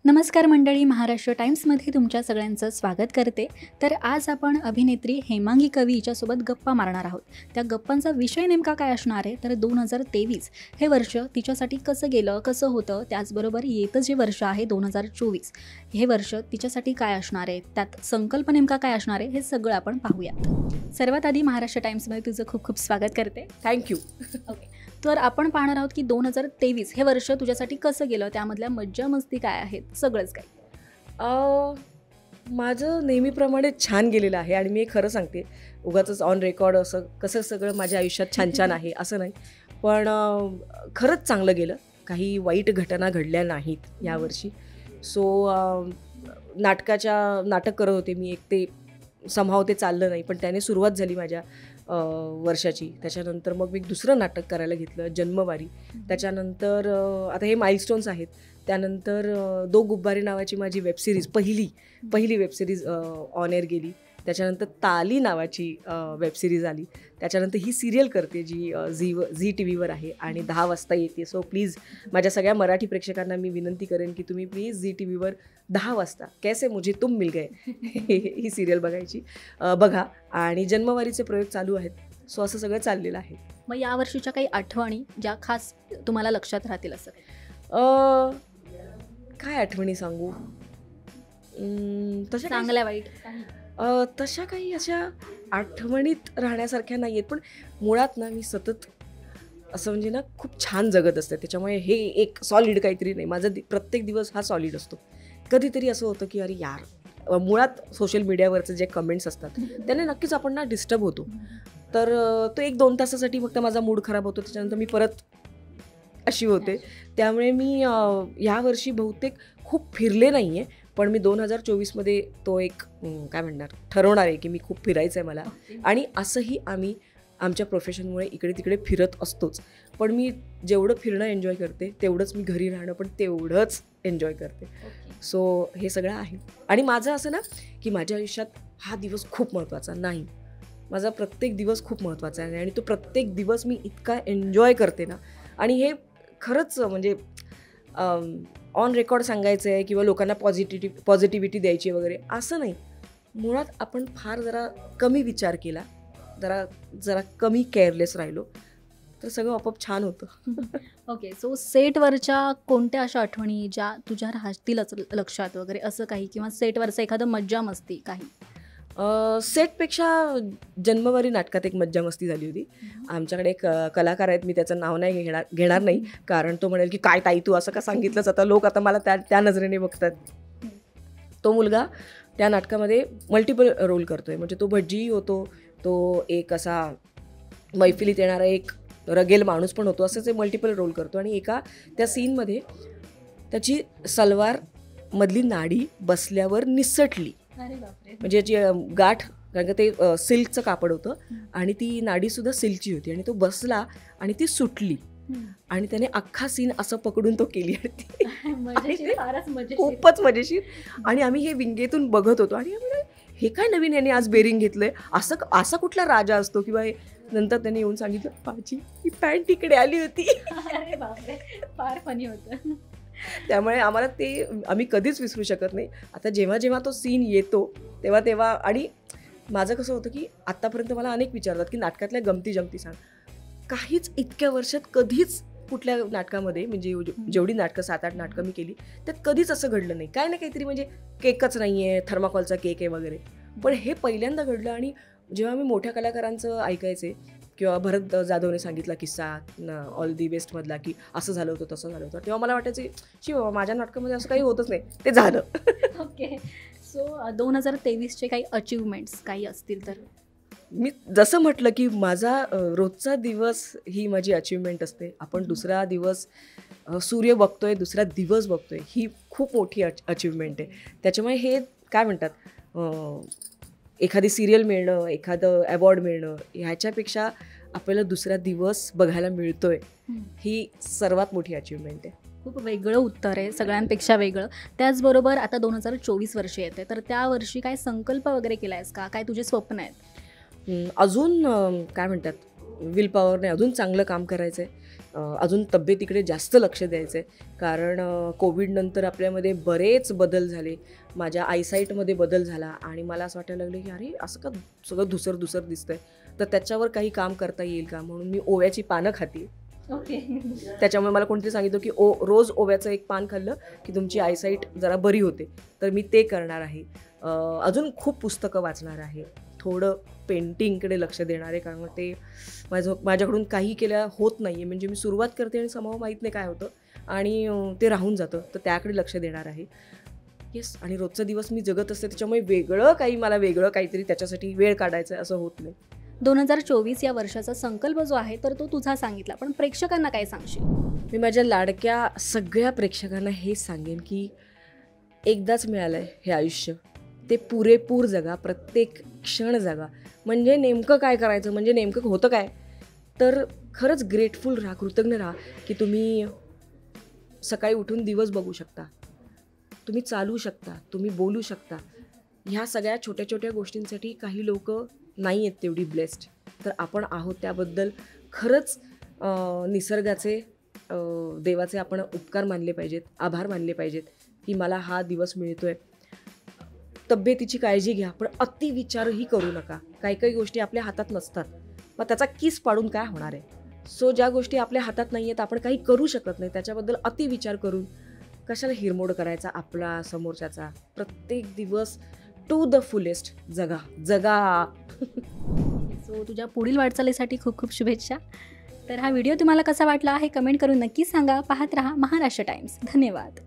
नमस्कार मंडळी, महाराष्ट्र टाइम्समध्ये तुमच्या सगळ्यांचं स्वागत करते. तर आज आपण अभिनेत्री हेमांगी कवी हिच्यासोबत गप्पा मारणार आहोत. त्या गप्पांचा विषय नेमका काय असणार आहे तर 2023 हे वर्ष तिच्यासाठी कसं गेलं, कसं होतं, त्याचबरोबर येतं जे वर्ष आहे 2024 हे वर्ष तिच्यासाठी काय असणार आहे, त्यात संकल्प नेमका काय असणार आहे, हे सगळं आपण पाहूयात. सर्वात आधी महाराष्ट्र टाइम्समध्ये तुझं खूप खूप स्वागत करते. थँक्यू. ओके, तर आपण पाहणार आहोत की 2023 हे वर्ष तुझ्यासाठी कसं गेलं, त्यामधल्या मज्जा मस्ती काय आहेत, सगळंच काय. माझं नेहमीप्रमाणे छान गेलेलं आहे आणि मी खरं सांगते, उगाचच ऑन रेकॉर्ड असं कसं सगळं माझ्या आयुष्यात छान छान आहे असं नाही, पण खरंच चांगलं गेलं. काही वाईट घटना घडल्या नाहीत यावर्षी. सो नाटक करत होते मी, एक ते समहाव ते चाललं नाही, पण त्याने सुरुवात झाली माझ्या वर्षाची. त्याच्यानंतर मग मी दुसरं नाटक करायला घेतलं, जन्मवारी. त्याच्यानंतर आता हे माइलस्टोन्स आहेत. त्यानंतर दो गुब्बारे नावाची माझी वेबसिरीज पहिली वेबसिरीज ऑन एअर गेली. त्याच्यानंतर ताली नावाची वेबसिरीज आली. त्याच्यानंतर ही सिरियल करते जी झी टी व्हीवर आहे आणि 10 वाजता येते. सो प्लीज माझ्या सगळ्या मराठी प्रेक्षकांना मी विनंती करेन की तुम्ही प्लीज झी टी व्हीवर 10 वाजता कैसे मुझे तुम मिल गए ही सिरियल बघा. आणि जन्मवारीचे प्रयोग चालू आहेत. सो असं सगळं चाललेलं आहे. मग यावर्षीच्या काही आठवणी ज्या खास तुम्हाला लक्षात राहतील असं काय आठवणी सांगू? तशा चांगल्या वाईट तशा काही अशा आठवणीत राहण्यासारख्या नाही आहेत, पण मुळात ना मी सतत असं म्हणजे ना खूप छान जगत असते. त्याच्यामुळे हे एक सॉलिड काहीतरी नाही. माझा प्रत्येक दिवस हा सॉलिड असतो. कधीतरी असं होतं की अरे यार, मुळात सोशल मीडियावरचे जे कमेंट्स असतात त्याने नक्कीच आपण ना डिस्टर्ब होतो. तर तो 1-2 तासासाठी फक्त माझा मूड खराब होतो. त्याच्यानंतर मी परत अशी होते. त्यामुळे मी यावर्षी बहुतेक खूप फिरले नाही आहे, पण मी 2024मध्ये तो एक काय म्हणणार ठरवणार आहे की मी खूप फिरायचं आहे मला. आणि असंही आम्ही आमच्या प्रोफेशनमुळे इकडे तिकडे फिरत असतोच, पण मी जेवढं फिरणं एन्जॉय करते तेवढंच मी घरी राहणं पण तेवढंच एन्जॉय करते. सो हे सगळं आहे. आणि माझं असं ना की माझ्या आयुष्यात हा दिवस खूप महत्त्वाचा नाही, माझा प्रत्येक दिवस खूप महत्त्वाचा आहे आणि तो प्रत्येक दिवस मी इतका एन्जॉय करते ना. आणि हे खरंच म्हणजे ऑन रेकॉर्ड सांगायचं आहे किंवा लोकांना पॉझिटिव्हिटी द्यायची वगैरे असं नाही. मुळात आपण फार जरा कमी विचार केला, जरा कमी केअरलेस राहिलो तर सगळं आपोआप छान होतं. ओके, सो सेटवरच्या कोणत्या अशा आठवणी ज्या तुझ्या राहतीलच लक्षात वगैरे असं काही, किंवा सेटवरचं एखादं मज्जा मस्ती काही? सेटपेक्षा जन्मवारी नाटकात एक मज्जा मस्ती झाली होती. आमच्याकडे एक कलाकार आहेत, मी त्याचं नाव नाही घेणार नाही, कारण तो म्हणेल की काय ताई तू असं का सांगितलंच. आता लोक आता मला त्या नजरेने बघतात. तो मुलगा त्या नाटकामध्ये मल्टिपल रोल करतोय. म्हणजे तो भटजीही होतो, तो एक असा मैफिलीत येणारा एक रगेल माणूस पण होतो, असंच मल्टिपल रोल करतो. आणि एका त्या सीनमध्ये त्याची सलवार मधली नाडी बसल्यावर निसटली. म्हणजे याची गाठ, कारण का ते सिल्कचं कापड होतं आणि ती नाडीसुद्धा सिल्कची होती आणि तो बसला आणि ती सुटली आणि त्याने अख्खा सीन असं पकडून तो केली खूपच मजेशीर. आणि आम्ही हे विंगेतून बघत होतो आणि हे काय नवीन याने आज बेरिंग घेतलंय, असा कुठला राजा असतो किंवा नंतर त्याने येऊन सांगितलं पाची ही पॅन्ट तिकडे आली होती. फार फनी होतं. त्यामुळे आम्हाला ते आम्ही कधीच विसरू शकत नाही. आता जेव्हा जेव्हा तो सीन येतो तेव्हा आणि माझं कसं होतं की आत्तापर्यंत मला अनेक विचारतात की नाटकातल्या गमती जमती सांग. काहीच इतक्या वर्षात कधीच कुठल्या नाटकामध्ये, म्हणजे जेवढी नाटकं 7-8 नाटकं मी केली त्यात कधीच असं घडलं नाही. काय ना काहीतरी म्हणजे केकच नाही आहे, थर्माकॉलचा केक आहे वगैरे, पण हे पहिल्यांदा घडलं. आणि जेव्हा मी मोठ्या कलाकारांचं ऐकायचे किंवा भरत जाधवने सांगितला किस्सा ऑल दी बेस्टमधला की असं झालं होतं तसं झालं होतं, तेव्हा मला वाटायचं की बाबा माझ्या नाटकामध्ये असं काही होतच नाही, ते झालं. ओके, सो 2023चे काही अचिव्हमेंट्स काही असतील तर? मी जसं म्हटलं की माझा रोजचा दिवस ही माझी अचिव्हमेंट असते. आपण दुसरा दिवस सूर्य बघतोय, दुसरा दिवस बघतोय, ही खूप मोठी अचिव्हमेंट आहे. त्याच्यामुळे हे काय म्हणतात, एखादी सिरियल मिळणं, एखादं अवॉर्ड मिळणं, ह्याच्यापेक्षा आपल्याला दुसरा दिवस बघायला मिळतोय, ही सर्वात मोठी अचिव्हमेंट आहे. खूप वेगळं उत्तर आहे, सगळ्यांपेक्षा वेगळं. त्याचबरोबर आता 2024 वर्ष येते, तर त्या वर्षी काय संकल्प वगैरे केला आहेस का? काय तुझे स्वप्न आहेत? अजून काय म्हणतात, विल पॉवरने अजून चांगलं काम करायचं आहे. अजून तब्येतीकडे जास्त लक्ष द्यायचं आहे, कारण कोविडनंतर आपल्यामध्ये बरेच बदल झाले. माझ्या आयसाईटमध्ये बदल झाला आणि मला असं वाटायला लागलं की अरे असं का सगळं धुसर दिसतंय, तर त्याच्यावर काही काम करता येईल का, म्हणून मी ओव्याची पानं खाते. ओके. त्याच्यामुळे मला कोणतरी सांगितलं की रोज ओव्याचं एक पान खाल्लं की तुमची आयसाईट जरा बरी होते, तर मी ते करणार आहे. अजून खूप पुस्तकं वाचणार आहे, थोडं पेंटिंगकडे लक्ष देणार आहे, कारण ते माझ्याकडून काही केल्या होत नाही आहे. म्हणजे मी सुरुवात करते आणि समाव माहीत नाही काय होतं आणि ते राहून जातं, तर त्याकडे लक्ष देणार आहे. येस. आणि रोजचा दिवस मी जगत असते, त्याच्यामुळे मला वेगळं काहीतरी त्याच्यासाठी वेळ काढायचं आहे असं होत नाही. 2024 या वर्षाचा संकल्प जो आहे तर तो तुझा सांगितला, पण प्रेक्षकांना काय सांगशील? मी माझ्या लाडक्या सगळ्या प्रेक्षकांना हेच सांगेन की एकदाच मिळालं आहे हे आयुष्य, ते पुरेपूर जगा, प्रत्येक क्षण जगा. म्हणजे नेमकं काय करायचं, म्हणजे नेमकं होतं काय, तर खरंच ग्रेटफुल राहा, कृतज्ञ राहा की तुम्ही सकाळी उठून दिवस बघू शकता, तुम्ही चालू शकता, तुम्ही बोलू शकता. ह्या सगळ्या छोट्या छोट्या गोष्टींसाठी काही लोक नाही आहेत तेवढी ब्लेस्ड, तर आपण आहोत. त्याबद्दल खरंच निसर्गाचे, देवाचे आपण उपकार मानले पाहिजेत, आभार मानले पाहिजेत की मला हा दिवस मिळतोय. तब्येतीची काळजी घ्या, पण अतिविचारही करू नका. काही काही गोष्टी आपल्या हातात नसतात, मग त्याचा किस पाडून काय होणार आहे. सो ज्या गोष्टी आपल्या हातात नाही आहेत, आपण काही करू शकत नाही, त्याच्याबद्दल अतिविचार करून कशाला हिरमोड करायचा आपला समोरच्याचा. प्रत्येक दिवस टू द फुलेस्ट जगा जगा. सो तुझ्या पुढील वाटचालीसाठी खूप खूप शुभेच्छा. तर हा व्हिडिओ तुम्हाला कसा वाटला हे कमेंट करून नक्की सांगा. पाहत रहा महाराष्ट्र टाइम्स. धन्यवाद.